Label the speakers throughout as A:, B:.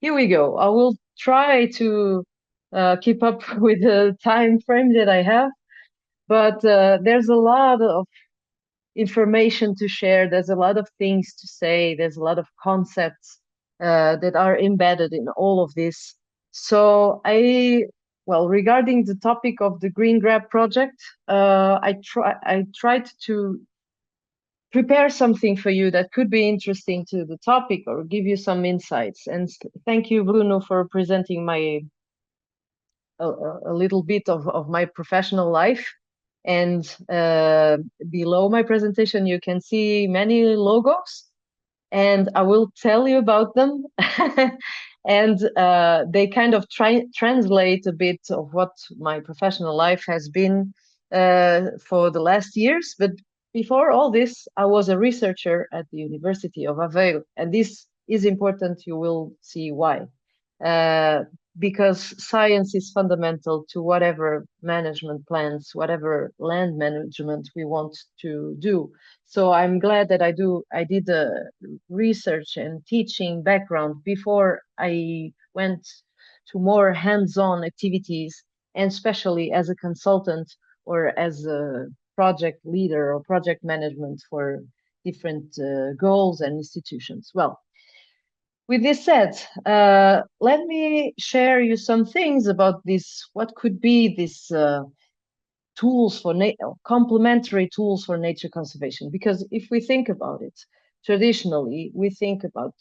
A: here we go. I will try to keep up with the time frame that I have, but there's a lot of information to share. There's a lot of things to say. There's a lot of concepts that are embedded in all of this. So well, regarding the topic of the GreenGap project, I tried to prepare something for you that could be interesting to the topic or give you some insights. And thank you, Bruno, for presenting a little bit of my professional life. And below my presentation, you can see many logos, and I will tell you about them. And they kind of translate a bit of what my professional life has been for the last years. But before all this, I was a researcher at the University of Aveiro, and this is important. You will see why. Uh, because science is fundamental to whatever management plans, whatever land management we want to do. So I'm glad that I did a research and teaching background before I went to more hands-on activities, and especially as a consultant or as a project leader or project management for different goals and institutions. Well, with this said, let me share you some things about this, what could be this tools for complementary tools for nature conservation. Because if we think about it, traditionally, we think about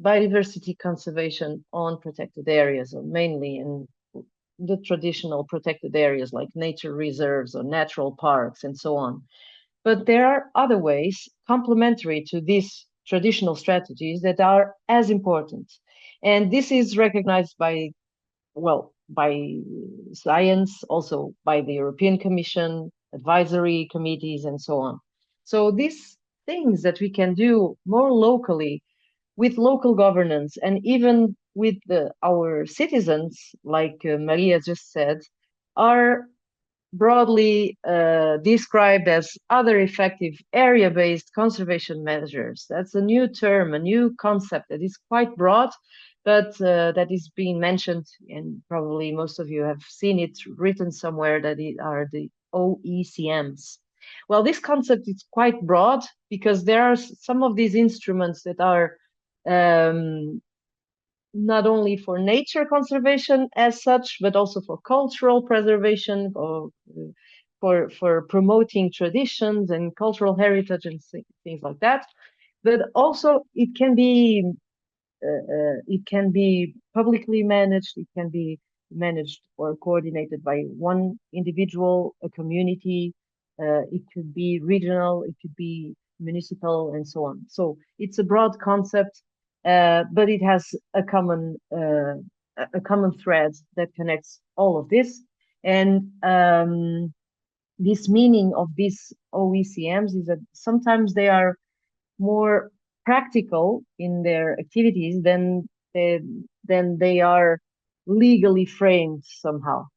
A: biodiversity conservation on protected areas, or mainly in the traditional protected areas like nature reserves or natural parks and so on. But there are other ways complementary to these traditional strategies that are as important. And this is recognized by, well, by science, also by the European Commission, advisory committees, and so on. So these things that we can do more locally with local governance and even with our citizens, like Maria just said, are broadly described as other effective area-based conservation measures. That's a new term, a new concept that is quite broad, but that is being mentioned, and probably most of you have seen it written somewhere, that it are the OECMs. Well, this concept is quite broad because there are some of these instruments that are um, not only for nature conservation as such, but also for cultural preservation, or for promoting traditions and cultural heritage and things like that. But also it can be publicly managed. It can be managed or coordinated by one individual, a community. It could be regional. It could be municipal, and so on. So it's a broad concept, but it has a common thread that connects all of this. And this meaning of these OECMs is that sometimes they are more practical in their activities than they are legally framed somehow.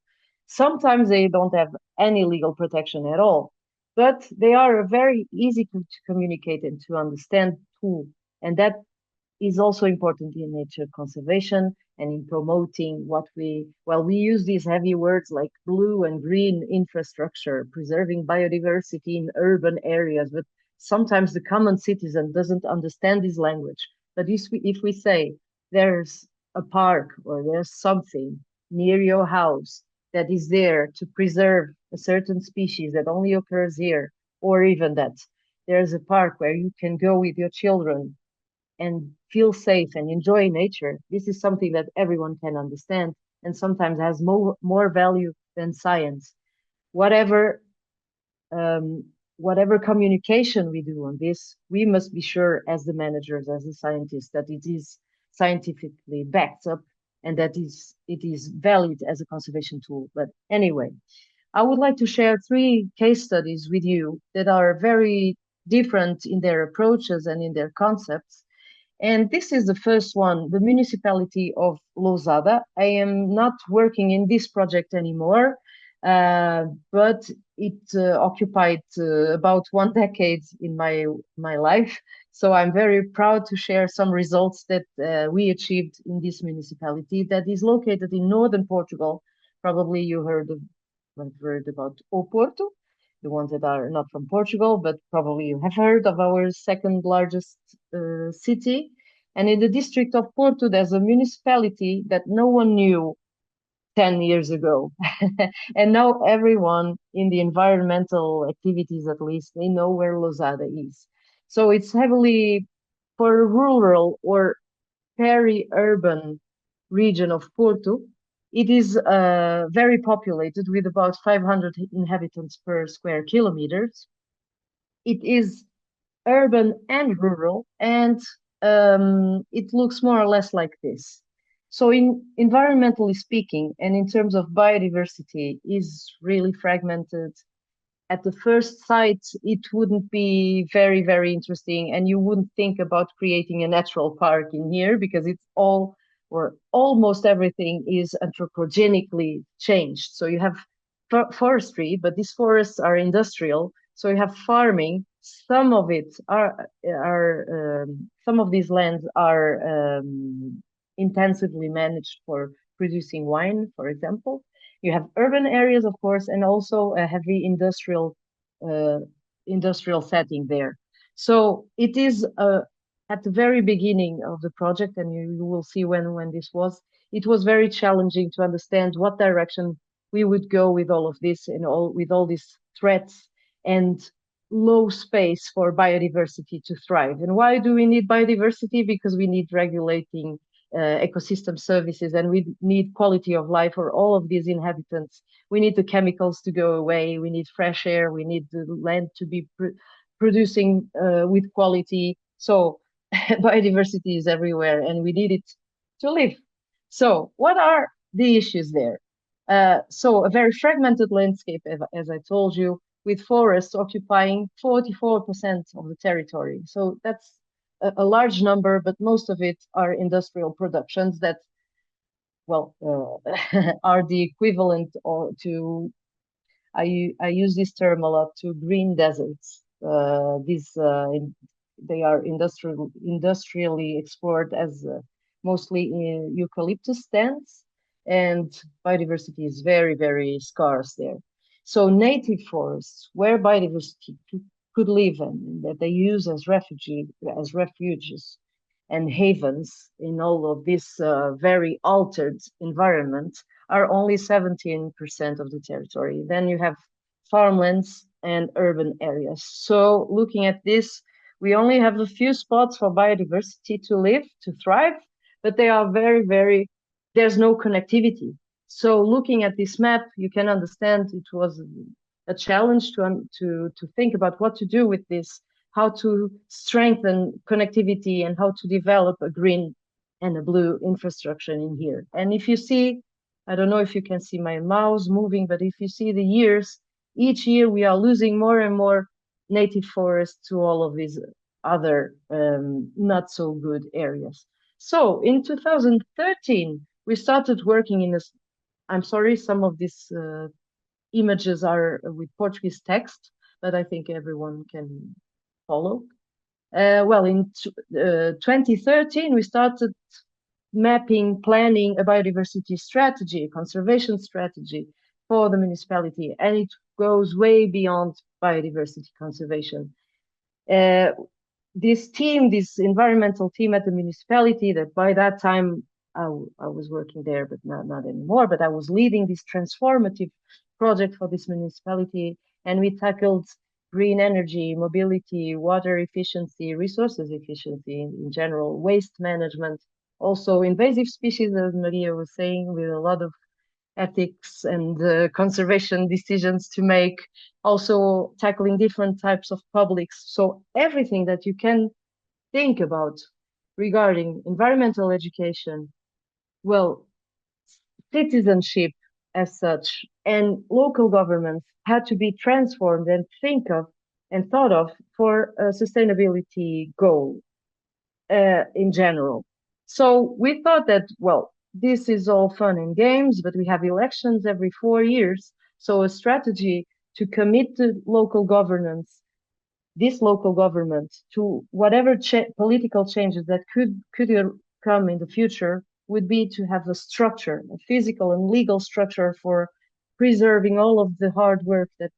A: Sometimes they don't have any legal protection at all, but they are a very easy to communicate and to understand tool. And that is also important in nature conservation and in promoting we use these heavy words like blue and green infrastructure, preserving biodiversity in urban areas, but sometimes the common citizen doesn't understand this language. But if we say there's a park or there's something near your house that is there to preserve a certain species that only occurs here, or even that there's a park where you can go with your children and feel safe and enjoy nature, this is something that everyone can understand and sometimes has more value than science. Whatever whatever communication we do on this, we must be sure as the managers, as the scientists, that it is scientifically backed up and that it is valid as a conservation tool. But anyway, I would like to share 3 case studies with you that are very different in their approaches and in their concepts. And this is the first one, the municipality of Lousada. I am not working in this project anymore, but it occupied about 1 decade in my life. So I'm very proud to share some results that we achieved in this municipality that is located in northern Portugal. Probably you heard about Oporto, the ones that are not from Portugal, but probably you have heard of our second largest city. And in the district of Porto, there's a municipality that no one knew 10 years ago. And now everyone in the environmental activities, at least, they know where Losada is. So it's heavily for rural or peri-urban region of Porto. It is very populated with about 500 inhabitants per square kilometers. It is urban and rural, and it looks more or less like this. So, in environmentally speaking, and in terms of biodiversity, is really fragmented. At the first sight, it wouldn't be very, very interesting, and you wouldn't think about creating a natural park in here because it's all or almost everything is anthropogenically changed. So you have forestry, but these forests are industrial. So you have farming. Some of it are some of these lands are intensively managed for producing wine, for example. You have urban areas, of course, and also a heavy uh, industrial setting there. So it is at the very beginning of the project, and you will see when this was. It was very challenging to understand what direction we would go with all of this and all these threats and low space for biodiversity to thrive. And why do we need biodiversity? Because we need regulating ecosystem services and we need quality of life for all of these inhabitants. We need the chemicals to go away. We need fresh air. We need the land to be producing with quality. So biodiversity is everywhere and we need it to live. So what are the issues there? So a very fragmented landscape, as I told you, with forests occupying 44% of the territory. So that's a large number, but most of it are industrial productions that, well, are the equivalent or to, I use this term a lot, to green deserts. They are industrially explored as mostly in eucalyptus stands, and biodiversity is very, very scarce there. So native forests, where biodiversity could live in, that they use as refuges and havens in all of this very altered environment, are only 17% of the territory. Then you have farmlands and urban areas. So looking at this, we only have a few spots for biodiversity to live, to thrive, but they are very, very, there's no connectivity. So looking at this map, you can understand it was a challenge to think about what to do with this, how to strengthen connectivity and how to develop a green and a blue infrastructure in here. And if you see, I don't know if you can see my mouse moving, but if you see the years, each year we are losing more and more native forests to all of these other not so good areas. So in 2013, we started working in this. I'm sorry, some of these images are with Portuguese text, but I think everyone can follow. Well, in 2013, we started mapping, planning a biodiversity strategy, a conservation strategy for the municipality, and it goes way beyond biodiversity conservation. This team, this environmental team at the municipality, that by that time I was working there, but not anymore, but I was leading this transformative project for this municipality, and we tackled green energy, mobility, water efficiency, resources efficiency in general, waste management, also invasive species, as Maria was saying, with a lot of ethics and conservation decisions to make, also tackling different types of publics. So everything that you can think about regarding environmental education, well, citizenship as such, and local governments had to be transformed and think of and thought of for a sustainability goal in general. So we thought that, well, this is all fun and games, but we have elections every 4 years. So a strategy to commit to local governance this local government to whatever political changes that could come in the future would be to have a structure, a physical and legal structure for preserving all of the hard work that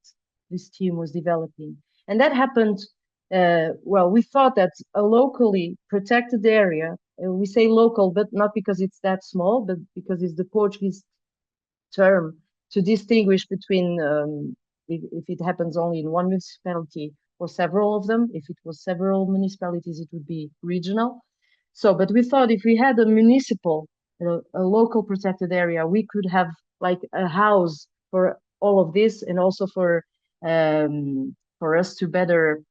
A: this team was developing. And that happened, well, we thought that a locally protected area, we say local, but not because it's that small, but because it's the Portuguese term to distinguish between if it happens only in one municipality or several of them. If it was several municipalities, it would be regional. So, but we thought if we had a municipal, a local protected area, we could have like a house for all of this, and also for us to better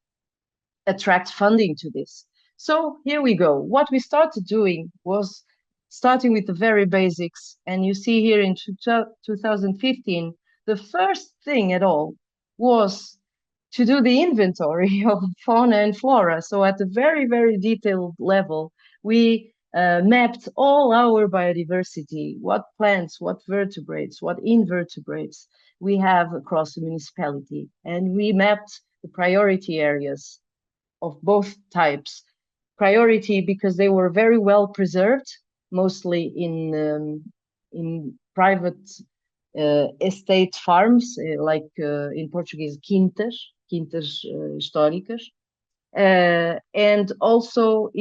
A: attract funding to this. So here we go. What we started doing was starting with the very basics. And you see here in 2015, the first thing at all was to do the inventory of fauna and flora. So at a very, very detailed level, we mapped all our biodiversity, what plants, what vertebrates, what invertebrates we have across the municipality. And we mapped the priority areas of both types. Priority because they were very well preserved, mostly in private estate farms, like in Portuguese, quintas históricas. And also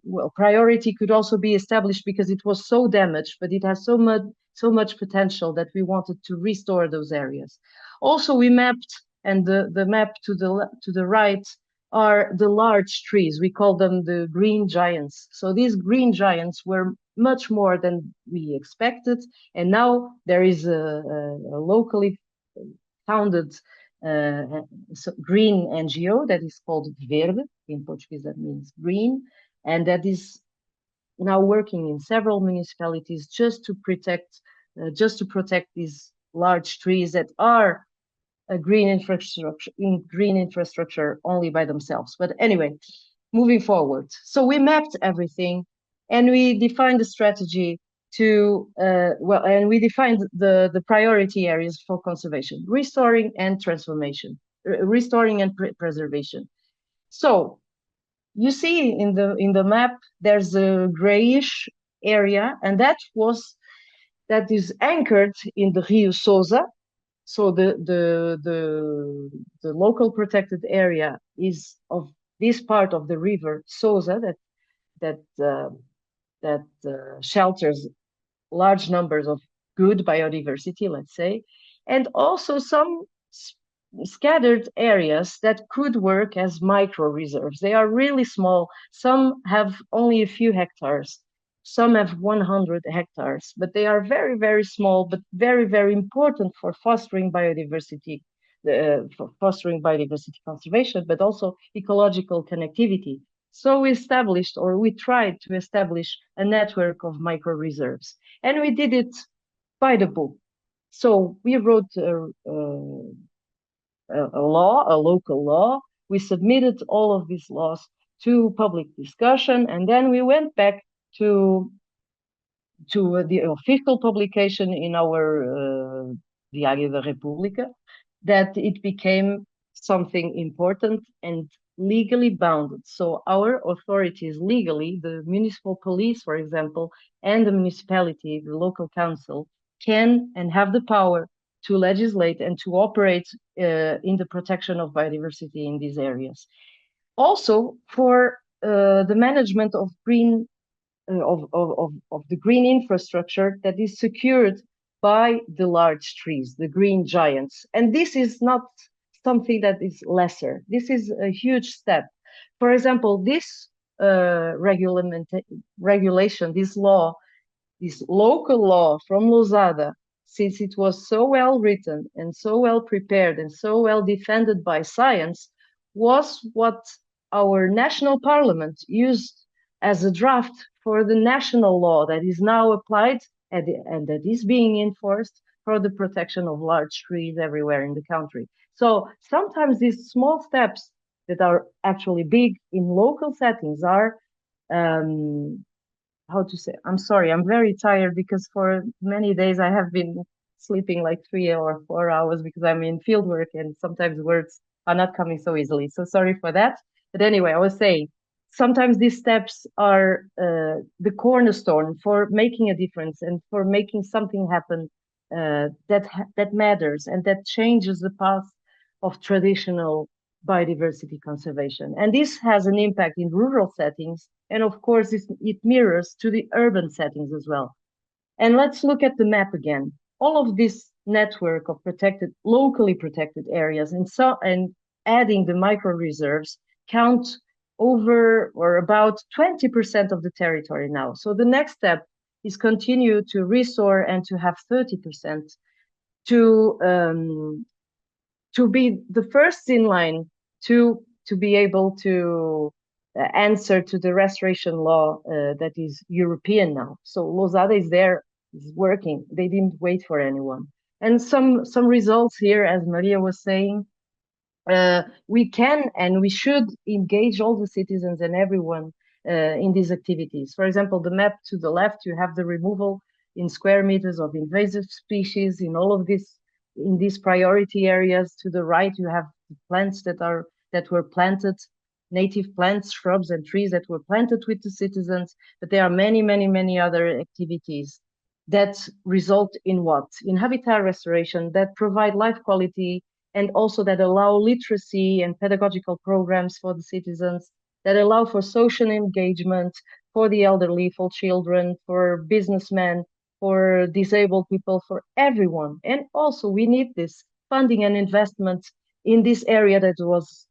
A: well, priority could also be established because it was so damaged, but it has so much potential that we wanted to restore those areas. Also, we mapped, and the map to the right are the large trees. We call them the green giants. So these green giants were much more than we expected, and now there is a locally founded green NGO that is called Verde. In Portuguese, that means green, and that is now working in several municipalities just to protect these large trees that are a green infrastructure only by themselves. But anyway, moving forward. So we mapped everything, and we defined the strategy and we defined the priority areas for conservation, restoring and transformation, restoring and preservation. So you see in the map, there's a grayish area, and that is anchored in the Rio Sousa. So the local protected area is of this part of the river Sousa that shelters large numbers of good biodiversity, let's say, and also some scattered areas that could work as micro-reserves. They are really small. Some have only a few hectares. Some have 100 hectares, but they are very, very small, but very, very important for fostering biodiversity, conservation, but also ecological connectivity. So we tried to establish a network of micro-reserves, and we did it by the book. So we wrote a local law. We submitted all of these laws to public discussion, and then we went back to the official publication in our Diário da República, that it became something important and legally bounded. So our authorities legally, the municipal police, for example, and the municipality, the local council, can and have the power to legislate and to operate in the protection of biodiversity in these areas. Also, for the management of the green infrastructure that is secured by the large trees, the green giants. And this is not something that is lesser. This is a huge step. For example, this regulation, this law, this local law from Lousada, since it was so well written and so well prepared and so well defended by science, was what our national parliament used as a draft for the national law that is now applied and that is being enforced for the protection of large trees everywhere in the country. So sometimes these small steps that are actually big in local settings are, how to say, I'm sorry, I'm very tired because for many days I have been sleeping like 3 or 4 hours because I'm in field work and sometimes words are not coming so easily. So sorry for that. But anyway, I was saying, sometimes these steps are the cornerstone for making a difference and for making something happen that matters and that changes the path of traditional biodiversity conservation. And this has an impact in rural settings. And of course, it mirrors to the urban settings as well. And let's look at the map again. All of this network of protected, locally protected areas and adding the microreserves count over or about 20% of the territory now. So the next step is continue to restore and to have 30% to be the first in line to be able to answer to the restoration law that is European now. So Losada is there, is working. They didn't wait for anyone. And some results here, as Maria was saying, we can and we should engage all the citizens and everyone in these activities. For example, the map to the left, you have the removal in square meters of invasive species in all of this, in these priority areas. To the right, you have the plants that were planted, native plants, shrubs, and trees that were planted with the citizens. But there are many, many, many other activities that result in what? In habitat restoration that provide life quality and also that allow literacy and pedagogical programs for the citizens, that allow for social engagement for the elderly, for children, for businessmen, for disabled people, for everyone. And also we need this funding and investment in this area that was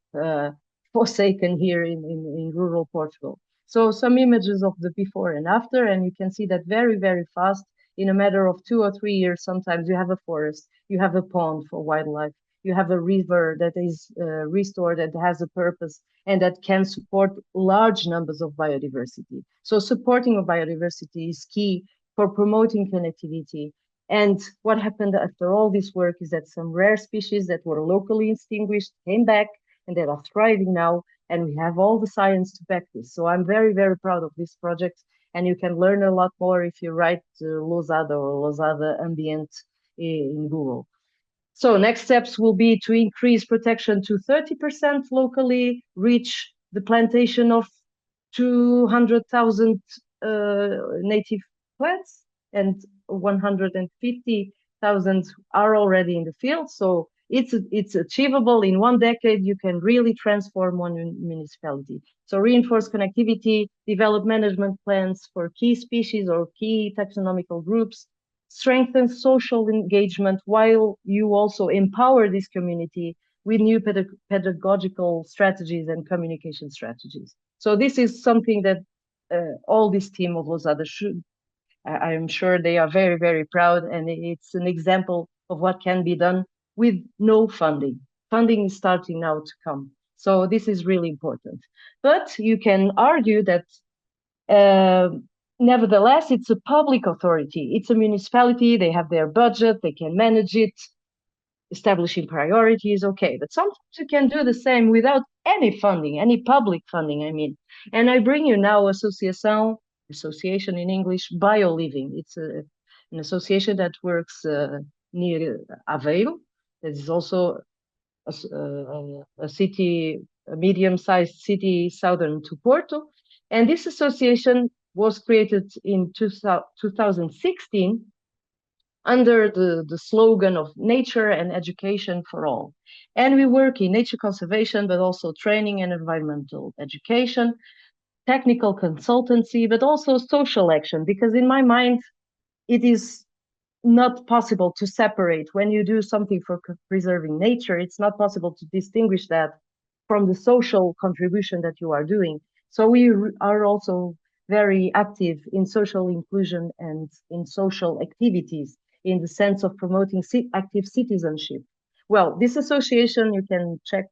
A: forsaken here in rural Portugal. So some images of the before and after, and you can see that very, very fast, in a matter of 2 or 3 years, sometimes you have a forest, you have a pond for wildlife, you have a river that is restored, that has a purpose, and that can support large numbers of biodiversity. So supporting of biodiversity is key for promoting connectivity. And what happened after all this work is that some rare species that were locally extinguished came back and that are thriving now, and we have all the science to back this. So I'm very, very proud of this project, and you can learn a lot more if you write Losada or Losada Ambient in Google. So next steps will be to increase protection to 30% locally, reach the plantation of 200,000 native plants, and 150,000 are already in the field. So it's achievable. In 1 decade, you can really transform one municipality. So reinforce connectivity, develop management plans for key species or key taxonomical groups, strengthen social engagement while you also empower this community with new pedagogical strategies and communication strategies. So this is something that all this team of Losada should, I am sure they are very, very proud, and it's an example of what can be done with no funding. Funding is starting now to come. So this is really important. But you can argue that nevertheless, it's a public authority. It's a municipality. They have their budget. They can manage it. Establishing priorities, okay. But sometimes you can do the same without any funding, any public funding, I mean. And I bring you now association in English, BioLiving. It's an association that works near Aveiro. That is also a city, a medium-sized city southern to Porto. And this association was created in 2016 under the slogan of nature and education for all. And we work in nature conservation, but also training and environmental education, technical consultancy, but also social action, because in my mind, it is not possible to separate. When you do something for preserving nature, it's not possible to distinguish that from the social contribution that you are doing. So we are also very active in social inclusion and in social activities in the sense of promoting active citizenship. Well, this association, you can check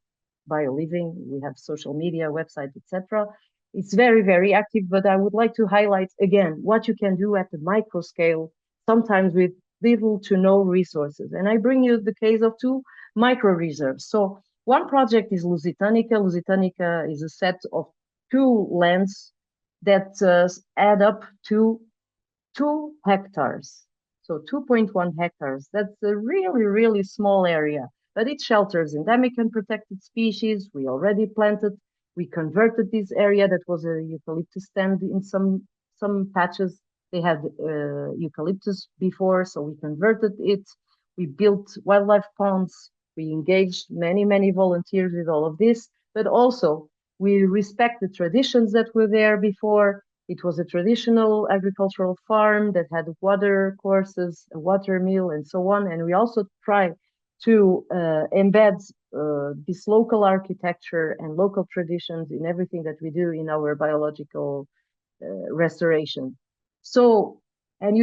A: BioLiving, we have social media, website, etc. It's very, very active, but I would like to highlight again what you can do at the micro scale, sometimes with little to no resources. And I bring you the case of 2 micro-reserves. So one project is Lusitanica. Lusitanica is a set of 2 lands that add up to 2 hectares. So 2.1 hectares. That's a really, really small area. but it shelters endemic and protected species. We already planted, we converted this area that was a eucalyptus stand in some patches. They had eucalyptus before, so we converted it. We built wildlife ponds. We engaged many volunteers with all of this, but also we respect the traditions that were there before. It was a traditional agricultural farm that had water courses, a water mill, and so on. And we also try to embed this local architecture and local traditions in everything that we do in our biological restoration. So, and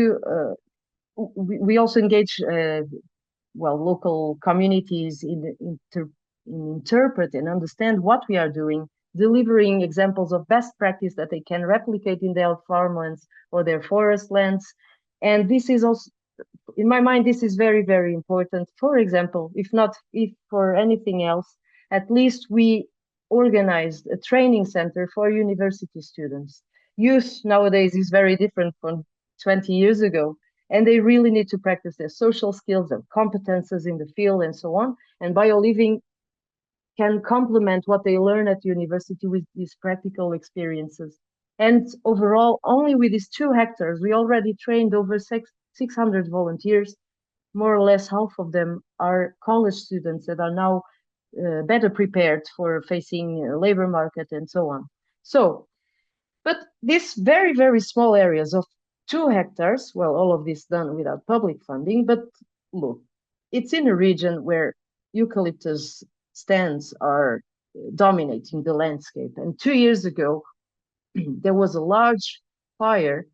A: we also engage local communities in interpret and understand what we are doing, delivering examples of best practice that they can replicate in their farmlands or their forest lands. And this is also, in my mind, this is very important. For example, if for anything else, at least we organized a training center for university students. Youth nowadays is very different from 20 years ago, and they really need to practice their social skills and competences in the field and so on. And BioLiving can complement what they learn at university with these practical experiences. And overall, only with these 2 hectares, we already trained over 600 volunteers. More or less half of them are college students that are now better prepared for facing labor market and so on. So, but these very small areas of 2 hectares, well, all of this done without public funding, but look, it's in a region where eucalyptus stands are dominating the landscape. And 2 years ago, there was a large fire,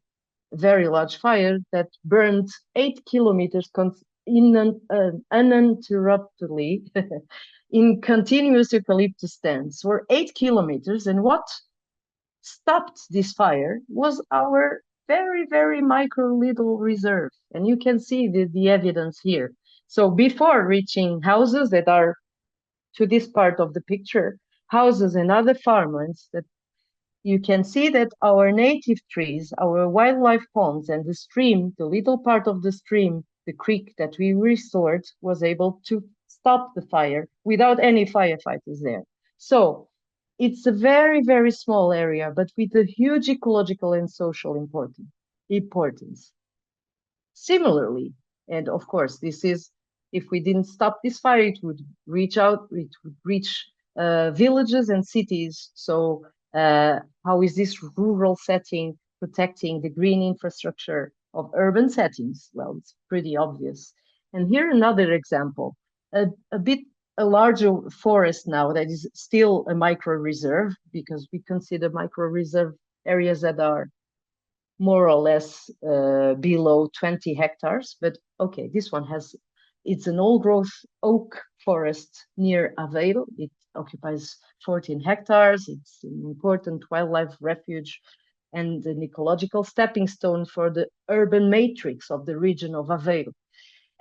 A: a very large fire that burned 8 kilometers uninterruptedly in continuous eucalyptus stands for 8 kilometers. And what stopped this fire was our very micro little reserve. And you can see the evidence here. So before reaching houses that are to this part of the picture, houses and other farmlands, that you can see that our native trees, our wildlife ponds, and the stream, the little part of the stream, the creek that we restored, was able to stop the fire without any firefighters there. So it's a very small area, but with a huge ecological and social importance. Similarly, and of course, this is, if we didn't stop this fire, it would reach villages and cities. So how is this rural setting protecting the green infrastructure of urban settings? Well, it's pretty obvious. And here another example, a larger forest now that is still a micro reserve, because we consider micro reserve areas that are more or less below 20 hectares. But okay, this one it's an old growth oak forest near Aveiro. It occupies 14 hectares. It's an important wildlife refuge and an ecological stepping stone for the urban matrix of the region of Aveiro.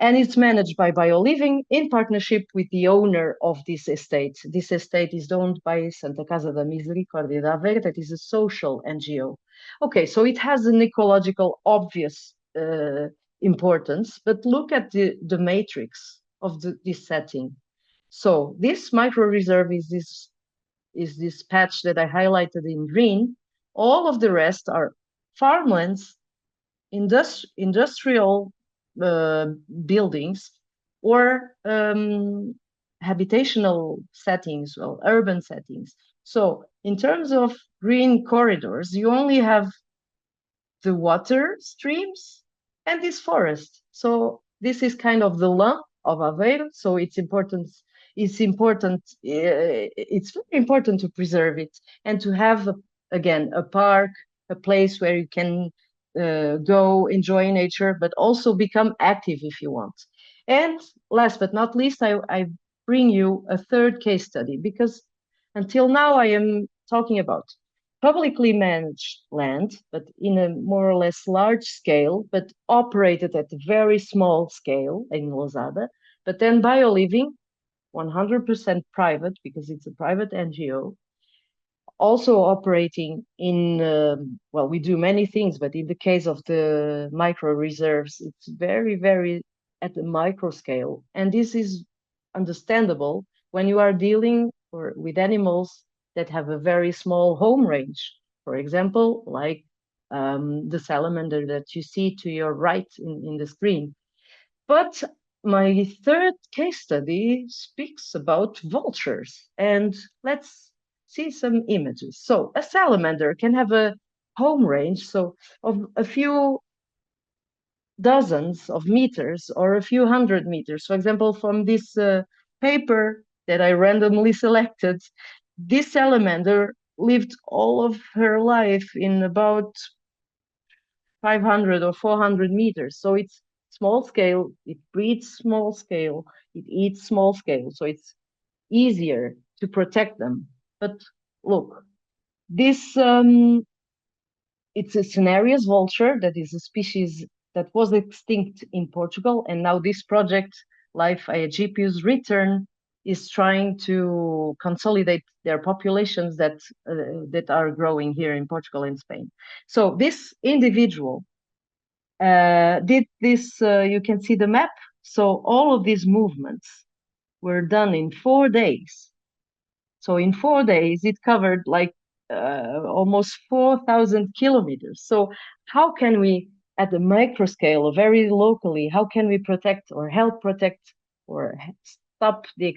A: And it's managed by BioLiving in partnership with the owner of this estate. This estate is owned by Santa Casa da Misericórdia de Aveiro, that is a social NGO. Okay, so it has an ecological obvious importance, but look at the matrix of this setting. So this micro-reserve is this patch that I highlighted in green. All of the rest are farmlands, industrial buildings, or habitational settings, well, urban settings. So in terms of green corridors, you only have the water streams and this forest. So this is kind of the lung of Aveiro. So it's very important to preserve it and to have, again, a park, a place where you can go enjoy nature, but also become active if you want. And last but not least, I bring you a third case study, because until now I am talking about publicly managed land, but in a more or less large scale, but operated at a very small scale in Lozada. But then BioLiving, 100% private, because it's a private NGO, also operating in, we do many things, but in the case of the micro reserves, it's very at the micro scale. And this is understandable when you are dealing with animals that have a very small home range. For example, like the salamander that you see to your right in the screen. But my third case study speaks about vultures, and let's see some images. So a salamander can have a home range of a few dozens of meters or a few hundred meters. For example, from this paper that I randomly selected, this salamander lived all of her life in about 500 or 400 meters. So it's small scale, it breeds small scale, it eats small scale. So it's easier to protect them. But look, this it's a Cinereus vulture that is a species that was extinct in Portugal, and now this project, Life Aegipius Return, is trying to consolidate their populations that are growing here in Portugal and Spain. So this individual did this. You can see the map. So all of these movements were done in 4 days. So in 4 days, it covered like almost 4,000 kilometers. So how can we, at the micro scale, very locally, how can we protect or help protect or stop the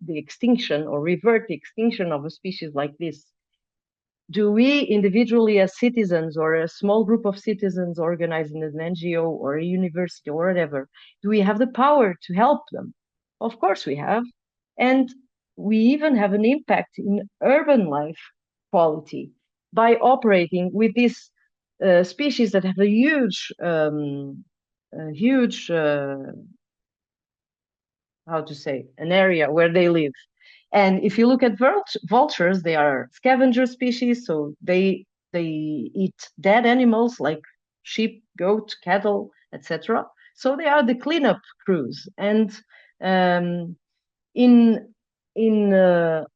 A: extinction or revert the extinction of a species like this? Do we individually as citizens or a small group of citizens organized in an NGO or a university or whatever, do we have the power to help them? Of course we have. And we even have an impact in urban life quality by operating with these species that have a huge, how to say, an area where they live. And if you look at vultures, they are scavenger species, so they eat dead animals like sheep, goat, cattle, etc. So they are the cleanup crews. And in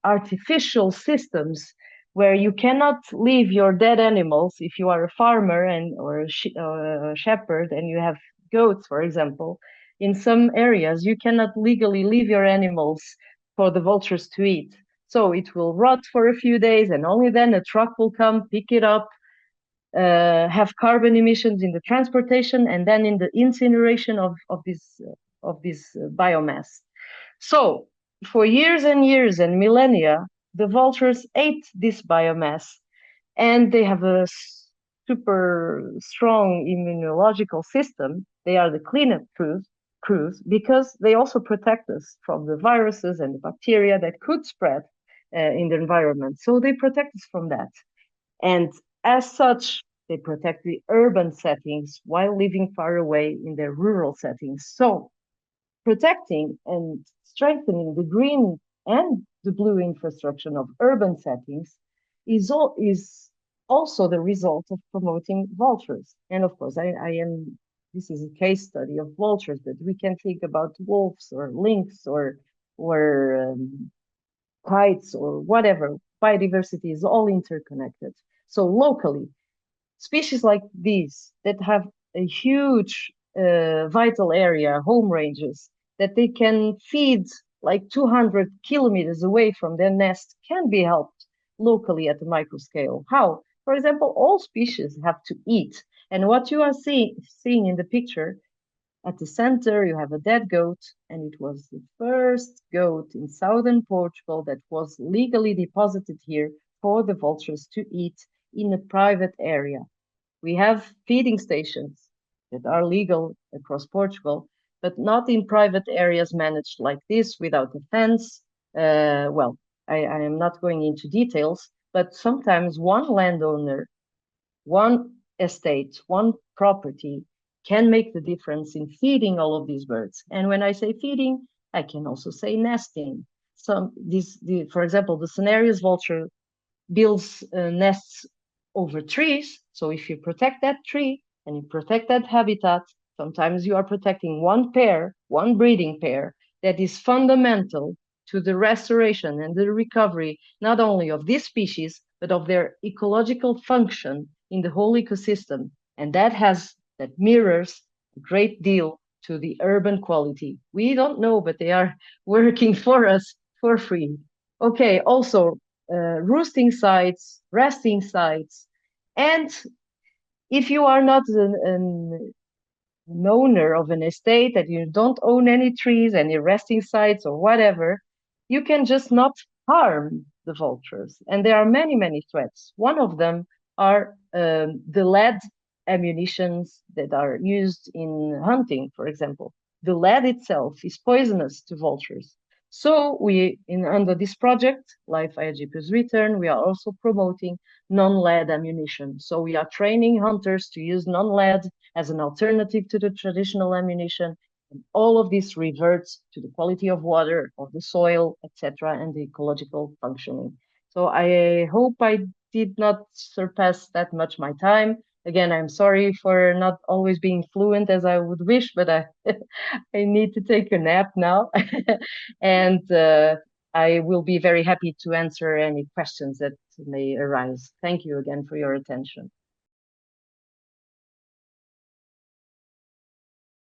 A: artificial systems where you cannot leave your dead animals, if you are a farmer or a shepherd and you have goats, for example, in some areas you cannot legally leave your animals for the vultures to eat. So it will rot for a few days, and only then a truck will come, pick it up, have carbon emissions in the transportation, and then in the incineration of this biomass. So for years and years and millennia, the vultures ate this biomass, and they have a super strong immunological system. They are the cleanup crews because they also protect us from the viruses and the bacteria that could spread in the environment. So they protect us from that. And as such, they protect the urban settings while living far away in their rural settings. So protecting and strengthening the green and the blue infrastructure of urban settings is also the result of promoting vultures. And of course, this is a case study of vultures, but we can think about wolves or lynx or kites or whatever. Biodiversity is all interconnected. So locally, species like these that have a huge vital area, home ranges, that they can feed like 200 kilometers away from their nest can be helped locally at the micro scale. How? For example, all species have to eat. And what you are seeing in the picture, at the center, you have a dead goat, and it was the first goat in southern Portugal that was legally deposited here for the vultures to eat in a private area. We have feeding stations that are legal across Portugal, but not in private areas managed like this without a fence. Well, I am not going into details, but sometimes one landowner, one estate, one property can make the difference in feeding all of these birds. And when I say feeding, I can also say nesting. For example, the Cinereus vulture builds nests over trees. So if you protect that tree and you protect that habitat, sometimes you are protecting one breeding pair that is fundamental to the restoration and the recovery, not only of this species, but of their ecological function in the whole ecosystem. And that mirrors a great deal to the urban quality. We don't know, but they are working for us for free. Okay, also roosting sites, resting sites. And if you are not an owner of an estate, that you don't own any trees, any resting sites or whatever, you can just not harm the vultures. And there are many, many threats. One of them are the lead ammunitions that are used in hunting, for example. The lead itself is poisonous to vultures. So under this project, Life IAG Plus Return, we are also promoting non-lead ammunition. So we are training hunters to use non-lead as an alternative to the traditional ammunition. And all of this reverts to the quality of water, of the soil, etc., and the ecological functioning. So I hope I did not surpass that much my time. Again, I'm sorry for not always being fluent as I would wish, but I need to take a nap now. And I will be very happy to answer any questions that may arise. Thank you again for your attention.